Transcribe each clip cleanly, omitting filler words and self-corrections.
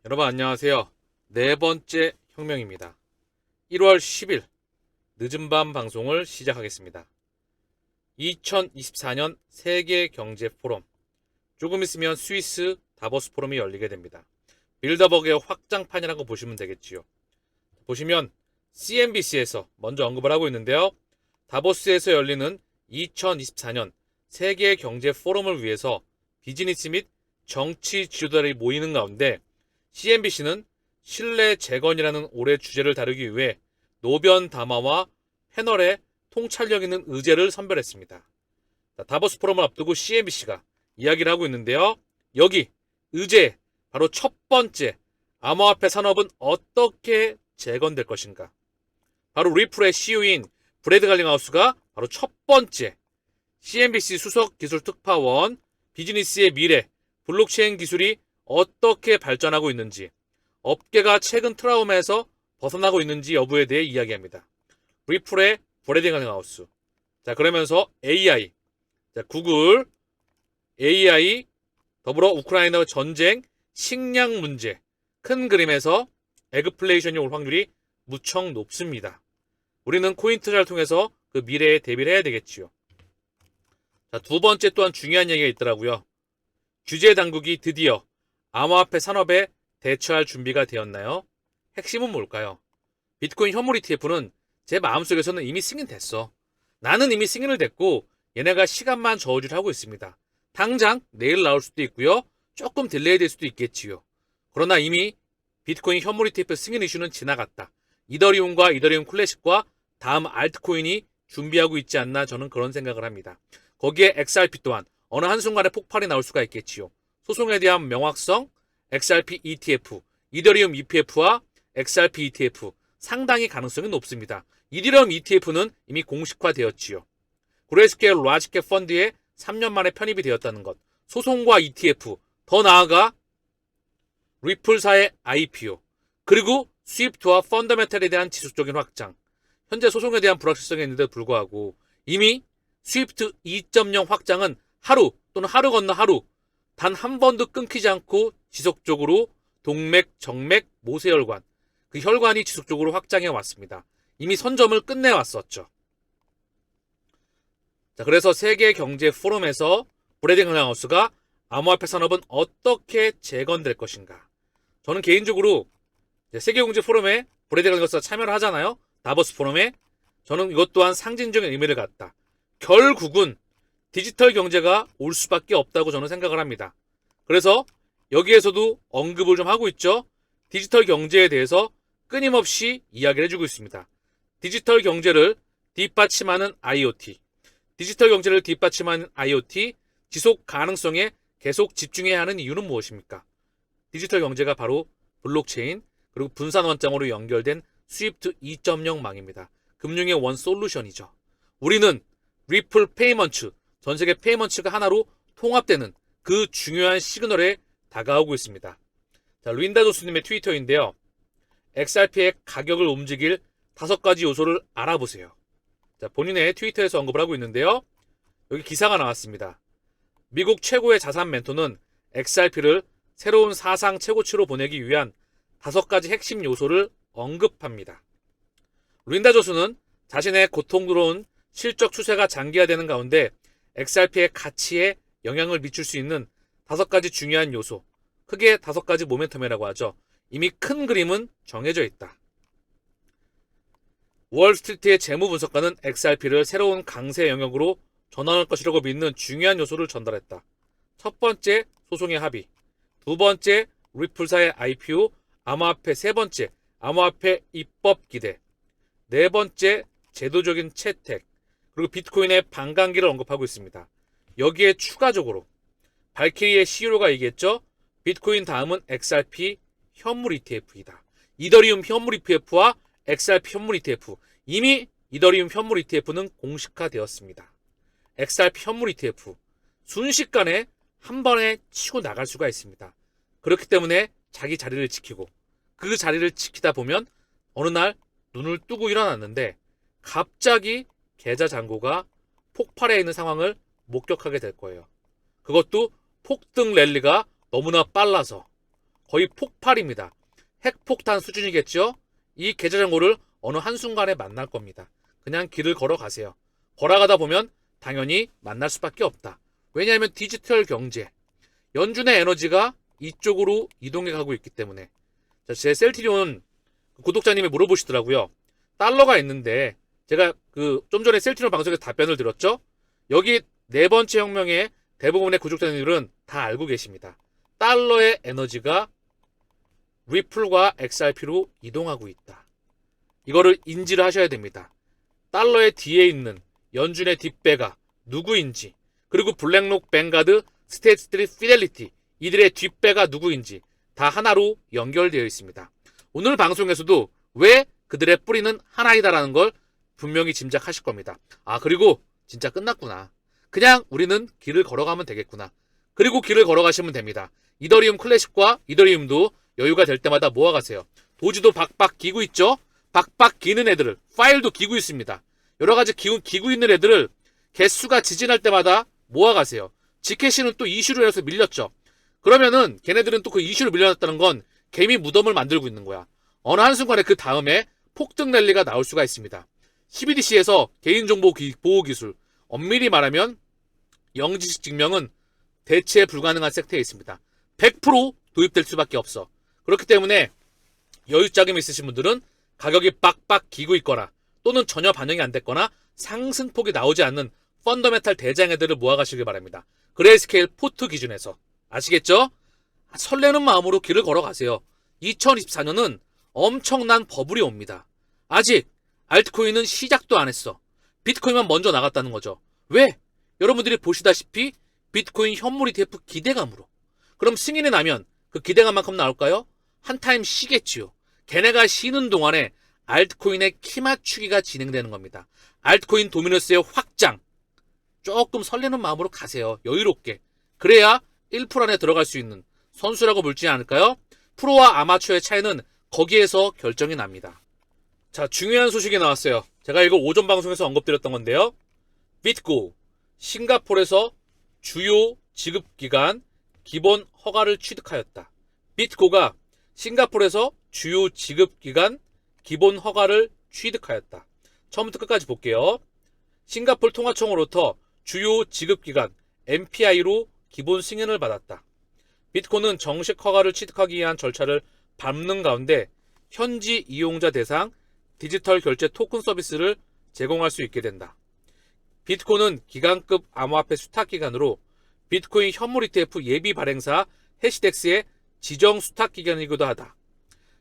여러분 안녕하세요. 네 번째 혁명입니다. 1월 10일 늦은 밤 방송을 시작하겠습니다. 2024년 세계경제 포럼, 조금 있으면 스위스 다보스 포럼이 열리게 됩니다. 빌더버그의 확장판이라고 보시면 되겠지요. 보시면 CNBC에서 먼저 언급을 하고 있는데요. 다보스에서 열리는 2024년 세계경제 포럼을 위해서 비즈니스 및 정치 지도자들이 모이는 가운데 CNBC는 신뢰 재건이라는 올해 주제를 다루기 위해 노변 담화와 패널의 통찰력 있는 의제를 선별했습니다. 다보스 포럼을 앞두고 CNBC가 이야기를 하고 있는데요. 여기 의제 바로 첫 번째, 암호화폐 산업은 어떻게 재건될 것인가. 바로 리플의 CEO인 브래드 갈링하우스가 바로 첫 번째 CNBC 수석 기술 특파원, 비즈니스의 미래, 블록체인 기술이 어떻게 발전하고 있는지, 업계가 최근 트라우마에서 벗어나고 있는지 여부에 대해 이야기합니다. 리플의 브래드 갈링하우스. 자, 그러면서 AI, 자, 구글, AI, 더불어 우크라이나 전쟁, 식량 문제, 큰 그림에서 에그플레이션이 올 확률이 무척 높습니다. 우리는 코인 투자를 통해서 그 미래에 대비를 해야 되겠지요. 자, 두 번째 또한 중요한 얘기가 있더라고요. 규제 당국이 드디어 암호화폐 산업에 대처할 준비가 되었나요? 핵심은 뭘까요? 비트코인 현물 ETF는 제 마음속에서는 이미 승인됐어. 나는 이미 승인을 됐고 얘네가 시간만 저울질을 하고 있습니다. 당장 내일 나올 수도 있고요. 조금 딜레이 될 수도 있겠지요. 그러나 이미 비트코인 현물 ETF 승인 이슈는 지나갔다. 이더리움과 이더리움 클래식과 다음 알트코인이 준비하고 있지 않나 저는 그런 생각을 합니다. 거기에 XRP 또한 어느 한순간에 폭발이 나올 수가 있겠지요. 소송에 대한 명확성, XRP ETF, 이더리움 EPF와 XRP ETF 상당히 가능성이 높습니다. 이더리움 ETF는 이미 공식화되었지요. 그레이스케일 라지캡 펀드에 3년 만에 편입이 되었다는 것, 소송과 ETF, 더 나아가 리플사의 IPO, 그리고 스위프트와 펀더멘탈에 대한 지속적인 확장, 현재 소송에 대한 불확실성이 있는데도 불구하고 이미 스위프트 2.0 확장은 하루 또는 하루 건너 하루 단 한 번도 끊기지 않고 지속적으로 동맥, 정맥, 모세혈관, 그 혈관이 지속적으로 확장해 왔습니다. 이미 선점을 끝내왔었죠. 자, 그래서 세계 경제 포럼에서 브래드 갈링하우스가 암호화폐 산업은 어떻게 재건될 것인가. 저는 개인적으로 세계 경제 포럼에 브래드 갈링하우스가 참여를 하잖아요. 다보스 포럼에. 저는 이것 또한 상징적인 의미를 갖다. 결국은 디지털 경제가 올 수밖에 없다고 저는 생각을 합니다. 그래서 여기에서도 언급을 좀 하고 있죠. 디지털 경제에 대해서 끊임없이 이야기를 해주고 있습니다. 디지털 경제를 뒷받침하는 IoT, 디지털 경제를 뒷받침하는 IoT, 지속 가능성에 계속 집중해야 하는 이유는 무엇입니까? 디지털 경제가 바로 블록체인, 그리고 분산 원장으로 연결된 스위프트 2.0 망입니다. 금융의 원 솔루션이죠. 우리는 리플 페이먼츠, 전 세계 페이먼츠가 하나로 통합되는 그 중요한 시그널에 다가오고 있습니다. 자, 린다 조스님의 트위터인데요. XRP의 가격을 움직일 5가지 요소를 알아보세요. 자, 본인의 트위터에서 언급을 하고 있는데요. 여기 기사가 나왔습니다. 미국 최고의 자산 멘토는 XRP를 새로운 사상 최고치로 보내기 위한 5가지 핵심 요소를 언급합니다. 린다 조스는 자신의 고통스러운 실적 추세가 장기화되는 가운데 XRP의 가치에 영향을 미칠 수 있는 5가지 중요한 요소, 크게 5가지 모멘텀이라고 하죠. 이미 큰 그림은 정해져 있다. 월스트리트의 재무 분석가는 XRP를 새로운 강세 영역으로 전환할 것이라고 믿는 중요한 요소를 전달했다. 첫 번째, 소송의 합의. 두 번째, 리플사의 IPO, 암호화폐. 세 번째, 암호화폐 입법 기대. 네 번째, 제도적인 채택. 그리고 비트코인의 반감기를 언급하고 있습니다. 여기에 추가적으로 발키리의 CEO가 얘기했죠. 비트코인 다음은 XRP 현물 ETF이다. 이더리움 현물 ETF와 XRP 현물 ETF. 이미 이더리움 현물 ETF는 공식화되었습니다. XRP 현물 ETF. 순식간에 한 번에 치고 나갈 수가 있습니다. 그렇기 때문에 자기 자리를 지키고 그 자리를 지키다 보면 어느 날 눈을 뜨고 일어났는데 갑자기 계좌 잔고가 폭발해 있는 상황을 목격하게 될 거예요. 그것도 폭등 랠리가 너무나 빨라서. 거의 폭발입니다. 핵폭탄 수준이겠죠? 이 계좌정보를 어느 한순간에 만날 겁니다. 그냥 길을 걸어가세요. 걸어가다 보면 당연히 만날 수밖에 없다. 왜냐하면 디지털 경제, 연준의 에너지가 이쪽으로 이동해 가고 있기 때문에. 자, 제 셀트리온 구독자님이 물어보시더라고요. 달러가 있는데 제가 좀 전에 셀트리온 방송에서 답변을 드렸죠? 여기 네 번째 혁명의 대부분의 구독자님들은 다 알고 계십니다. 달러의 에너지가 리플과 XRP로 이동하고 있다. 이거를 인지를 하셔야 됩니다. 달러의 뒤에 있는 연준의 뒷배가 누구인지, 그리고 블랙록, 뱅가드, 스테이트 스트리트, 피델리티, 이들의 뒷배가 누구인지 다 하나로 연결되어 있습니다. 오늘 방송에서도 왜 그들의 뿌리는 하나이다라는 걸 분명히 짐작하실 겁니다. 아, 그리고 진짜 끝났구나. 그냥 우리는 길을 걸어가면 되겠구나. 그리고 길을 걸어가시면 됩니다. 이더리움 클래식과 이더리움도 여유가 될 때마다 모아가세요. 도지도 박박 기고 있죠? 박박 기는 애들을, 파일도 기고 있습니다. 여러가지 기고 있는 애들을 개수가 지진할 때마다 모아가세요. 지캐시는 또 이슈로 해서 밀렸죠. 그러면은 걔네들은 또 그 이슈로 밀려났다는 건 개미 무덤을 만들고 있는 거야. 어느 한순간에 그 다음에 폭등 랠리가 나올 수가 있습니다. CBDC에서 개인정보 보호 기술, 엄밀히 말하면 영지식 증명은 대체 불가능한 섹터에 있습니다. 100% 도입될 수밖에 없어. 그렇기 때문에 여유 자금이 있으신 분들은 가격이 빡빡 기고 있거나 또는 전혀 반영이 안 됐거나 상승폭이 나오지 않는 펀더멘탈 대장애들을 모아가시길 바랍니다. 그레이스케일 포트 기준에서. 아시겠죠? 설레는 마음으로 길을 걸어가세요. 2024년은 엄청난 버블이 옵니다. 아직 알트코인은 시작도 안 했어. 비트코인만 먼저 나갔다는 거죠. 왜? 여러분들이 보시다시피 비트코인 현물 ETF 기대감으로. 그럼 승인이 나면 그 기대감만큼 나올까요? 한 타임 쉬겠지요. 걔네가 쉬는 동안에 알트코인의 키 맞추기가 진행되는 겁니다. 알트코인 도미너스의 확장. 조금 설레는 마음으로 가세요. 여유롭게. 그래야 1% 안에 들어갈 수 있는 선수라고 물지 않을까요? 프로와 아마추어의 차이는 거기에서 결정이 납니다. 자, 중요한 소식이 나왔어요. 제가 이거 오전 방송에서 언급드렸던 건데요. 비트고, 싱가포르에서 주요 지급기관 기본 허가를 취득하였다. 비트고가 싱가포르에서 주요 지급기관 기본 허가를 취득하였다. 처음부터 끝까지 볼게요. 싱가포르 통화청으로부터 주요 지급기관 MPI로 기본 승인을 받았다. 비트코는 정식 허가를 취득하기 위한 절차를 밟는 가운데 현지 이용자 대상 디지털 결제 토큰 서비스를 제공할 수 있게 된다. 비트코는 기관급 암호화폐 수탁기관으로 비트코인 현물 ETF 예비 발행사 해시덱스의 지정 수탁기관이기도 하다.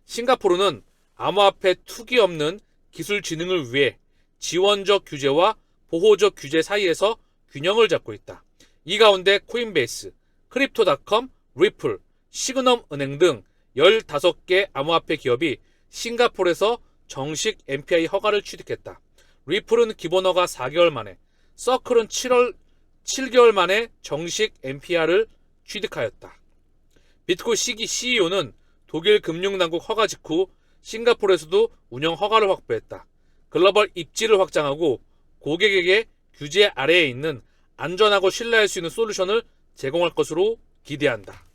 싱가포르는 암호화폐 투기 없는 기술 진흥을 위해 지원적 규제와 보호적 규제 사이에서 균형을 잡고 있다. 이 가운데 코인베이스, 크립토닷컴, 리플, 시그넘 은행 등 15개 암호화폐 기업이 싱가포르에서 정식 MPI 허가를 취득했다. 리플은 기본 허가 4개월 만에, 서클은 7개월 만에 정식 MPR을 취득하였다. 비트코 CEO는 독일 금융당국 허가 직후 싱가포르에서도 운영 허가를 확보했다. 글로벌 입지를 확장하고 고객에게 규제 아래에 있는 안전하고 신뢰할 수 있는 솔루션을 제공할 것으로 기대한다.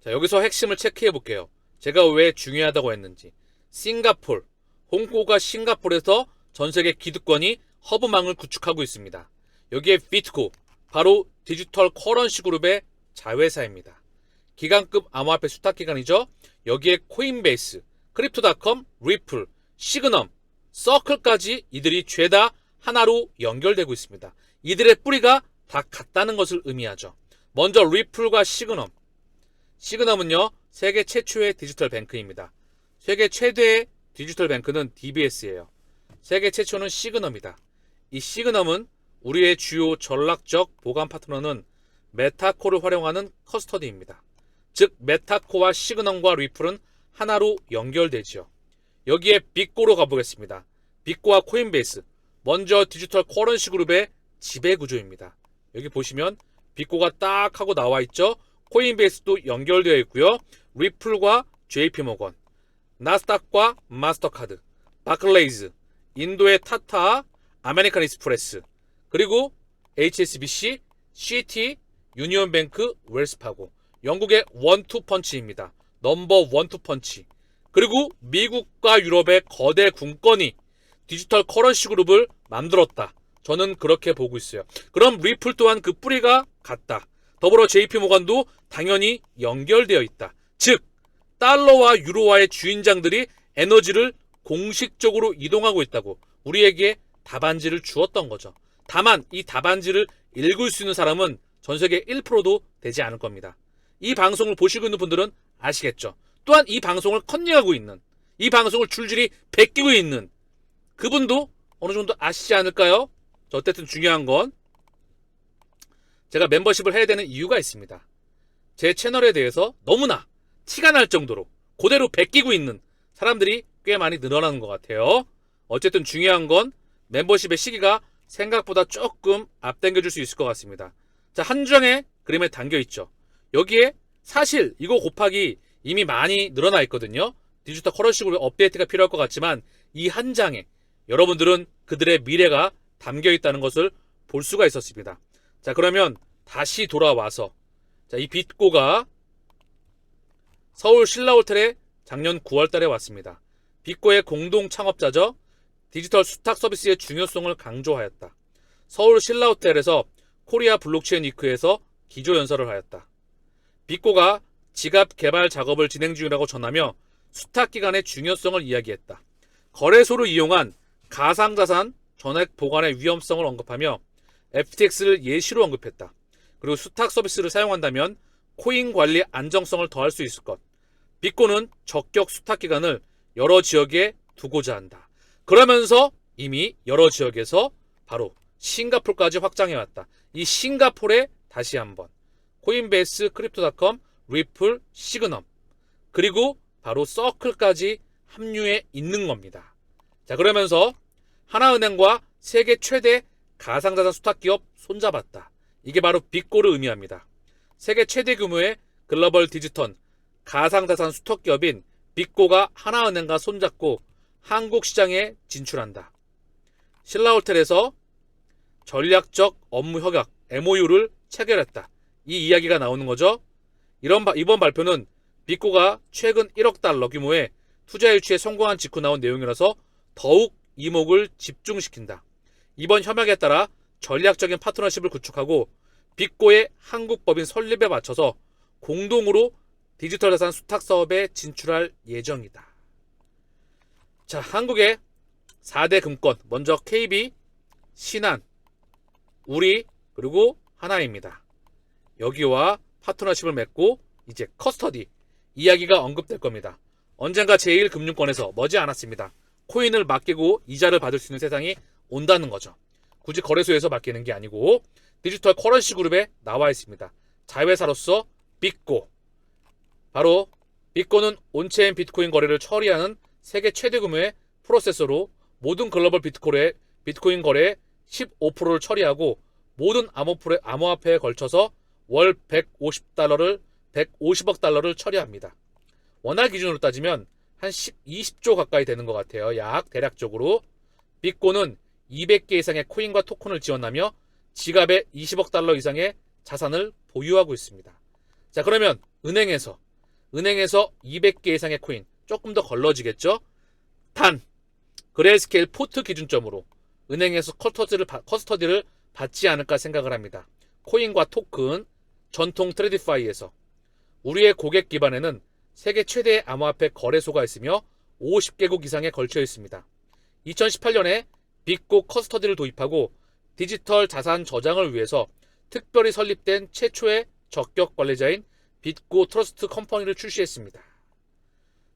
자, 여기서 핵심을 체크해 볼게요. 제가 왜 중요하다고 했는지. 싱가포르, 홍콩과 싱가포르에서 전세계 기득권이 허브망을 구축하고 있습니다. 여기에 비트코, 바로 디지털 커런시 그룹의 자회사입니다. 기관급 암호화폐 수탁기관이죠. 여기에 코인베이스, 크립토닷컴, 리플, 시그넘, 서클까지 이들이 죄다 하나로 연결되고 있습니다. 이들의 뿌리가 다 같다는 것을 의미하죠. 먼저 리플과 시그넘. 시그넘은요, 세계 최초의 디지털 뱅크입니다. 세계 최대의 디지털 뱅크는 DBS예요. 세계 최초는 시그넘이다. 이 시그넘은 우리의 주요 전략적 보관 파트너는 메타코를 활용하는 커스터디입니다. 즉 메타코와 시그넘과 리플은 하나로 연결되지요. 여기에 빅코로 가보겠습니다. 빅코와 코인베이스. 먼저 디지털 커런시 그룹의 지배구조입니다. 여기 보시면 빅코가 딱 하고 나와 있죠. 코인베이스도 연결되어 있고요. 리플과 JP모건, 나스닥과 마스터카드, 바클레이즈, 인도의 타타, 아메리칸 익스프레스, 그리고 HSBC, CT, 유니온뱅크, 웰스파고. 영국의 원투 펀치입니다. 넘버 원투 펀치. 그리고 미국과 유럽의 거대 군권이 디지털 커런시 그룹을 만들었다. 저는 그렇게 보고 있어요. 그럼 리플 또한 그 뿌리가 같다. 더불어 JP모간도 당연히 연결되어 있다. 즉 달러와 유로화의 주인장들이 에너지를 공식적으로 이동하고 있다고 우리에게 답안지를 주었던 거죠. 다만 이 답안지를 읽을 수 있는 사람은 전 세계 1%도 되지 않을 겁니다. 이 방송을 보시고 있는 분들은 아시겠죠. 또한 이 방송을 컨닝하고 있는, 이 방송을 줄줄이 베끼고 있는 그분도 어느 정도 아시지 않을까요? 어쨌든 중요한 건 제가 멤버십을 해야 되는 이유가 있습니다. 제 채널에 대해서 너무나 티가 날 정도로 그대로 베끼고 있는 사람들이 꽤 많이 늘어나는 것 같아요. 어쨌든 중요한 건 멤버십의 시기가 생각보다 조금 앞당겨줄 수 있을 것 같습니다. 자, 한 장의 그림에 담겨있죠. 여기에 사실 이거 곱하기 이미 많이 늘어나 있거든요. 디지털 커런시 그룹의 업데이트가 필요할 것 같지만 이 한 장에 여러분들은 그들의 미래가 담겨있다는 것을 볼 수가 있었습니다. 자, 그러면 다시 돌아와서 자, 이 빗고가 서울 신라호텔에 작년 9월 달에 왔습니다. 빗고의 공동 창업자죠. 디지털 수탁 서비스의 중요성을 강조하였다. 서울 신라호텔에서 코리아 블록체인 위크에서 기조연설을 하였다. 빗고가 지갑 개발 작업을 진행 중이라고 전하며 수탁기관의 중요성을 이야기했다. 거래소를 이용한 가상자산 전액 보관의 위험성을 언급하며 FTX를 예시로 언급했다. 그리고 수탁 서비스를 사용한다면 코인 관리 안정성을 더할 수 있을 것. 빗고는 적격 수탁 기관을 여러 지역에 두고자 한다. 그러면서 이미 여러 지역에서 바로 싱가포르까지 확장해왔다. 이 싱가포르에 다시 한번 코인베이스, 크립토닷컴, 리플, 시그넘 그리고 바로 서클까지 합류해 있는 겁니다. 자, 그러면서 하나은행과 세계 최대 가상자산 수탁기업 손잡았다. 이게 바로 빗고를 의미합니다. 세계 최대 규모의 글로벌 디지털 가상자산 수탁기업인 빗고가 하나은행과 손잡고 한국 시장에 진출한다. 신라호텔에서 전략적 업무 협약 MOU를 체결했다. 이 이야기가 나오는 거죠. 이번 발표는 빗고가 최근 1억 달러 규모의 투자 유치에 성공한 직후 나온 내용이라서 더욱 이목을 집중시킨다. 이번 협약에 따라 전략적인 파트너십을 구축하고 빗고의 한국 법인 설립에 맞춰서 공동으로 디지털 자산 수탁 사업에 진출할 예정이다. 자, 한국의 4대 금권, 먼저 KB, 신한, 우리, 그리고 하나입니다. 여기와 파트너십을 맺고 이제 커스터디 이야기가 언급될 겁니다. 언젠가 제1금융권에서 머지않았습니다. 코인을 맡기고 이자를 받을 수 있는 세상이 온다는 거죠. 굳이 거래소에서 맡기는 게 아니고 디지털 커런시 그룹에 나와 있습니다. 자회사로서 빗고. 바로 빗고는 온체인 비트코인 거래를 처리하는 세계 최대 규모의 프로세서로 모든 글로벌 비트코인 거래의 15%를 처리하고 모든 암호화폐에 걸쳐서 월 150억 달러를 처리합니다. 원화 기준으로 따지면 한 20조 가까이 되는 것 같아요. 약 대략적으로. 빗고는 200개 이상의 코인과 토큰을 지원하며 지갑에 20억 달러 이상의 자산을 보유하고 있습니다. 자, 그러면 은행에서 200개 이상의 코인 조금 더 걸러지겠죠? 단 그레이스케일 포트 기준점으로 은행에서 커스터디를 받지 않을까 생각을 합니다. 코인과 토큰, 전통 트레디파이에서 우리의 고객 기반에는 세계 최대의 암호화폐 거래소가 있으며 50개국 이상에 걸쳐 있습니다. 2018년에 빗고 커스터디를 도입하고 디지털 자산 저장을 위해서 특별히 설립된 최초의 적격 관리자인 빗고 트러스트 컴퍼니를 출시했습니다.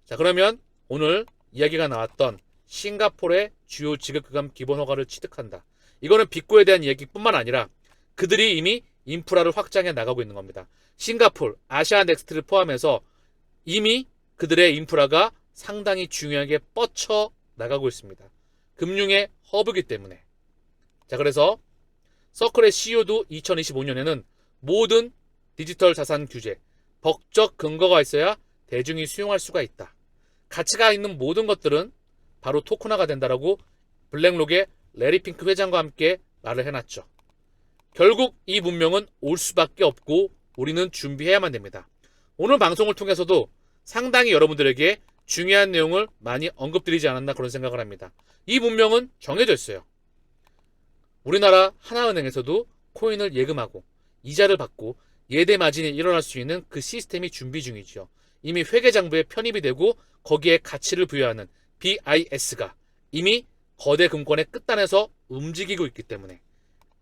자, 그러면 오늘 이야기가 나왔던 싱가포르의 주요 지급기관 기본 허가를 취득한다. 이거는 빗고에 대한 이야기뿐만 아니라 그들이 이미 인프라를 확장해 나가고 있는 겁니다. 싱가포르, 아시아 넥스트를 포함해서 이미 그들의 인프라가 상당히 중요하게 뻗쳐 나가고 있습니다. 금융의 허브이기 때문에. 자, 그래서 서클의 CEO도 2025년에는 모든 디지털 자산 규제, 법적 근거가 있어야 대중이 수용할 수가 있다. 가치가 있는 모든 것들은 바로 토큰화가 된다라고 블랙록의 레리 핑크 회장과 함께 말을 해놨죠. 결국 이 문명은 올 수밖에 없고 우리는 준비해야만 됩니다. 오늘 방송을 통해서도 상당히 여러분들에게 중요한 내용을 많이 언급드리지 않았나 그런 생각을 합니다. 이 문명은 정해져 있어요. 우리나라 하나은행에서도 코인을 예금하고 이자를 받고 예대 마진이 일어날 수 있는 그 시스템이 준비 중이죠. 이미 회계장부에 편입이 되고 거기에 가치를 부여하는 BIS가 이미 거대 금권의 끝단에서 움직이고 있기 때문에,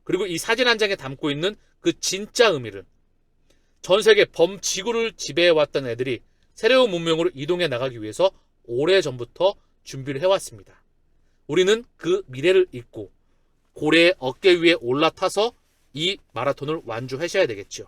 그리고 이 사진 한 장에 담고 있는 그 진짜 의미를 전 세계 범지구를 지배해왔던 애들이 새로운 문명으로 이동해 나가기 위해서 오래전부터 준비를 해왔습니다. 우리는 그 미래를 잊고 고래의 어깨 위에 올라타서 이 마라톤을 완주하셔야 되겠죠.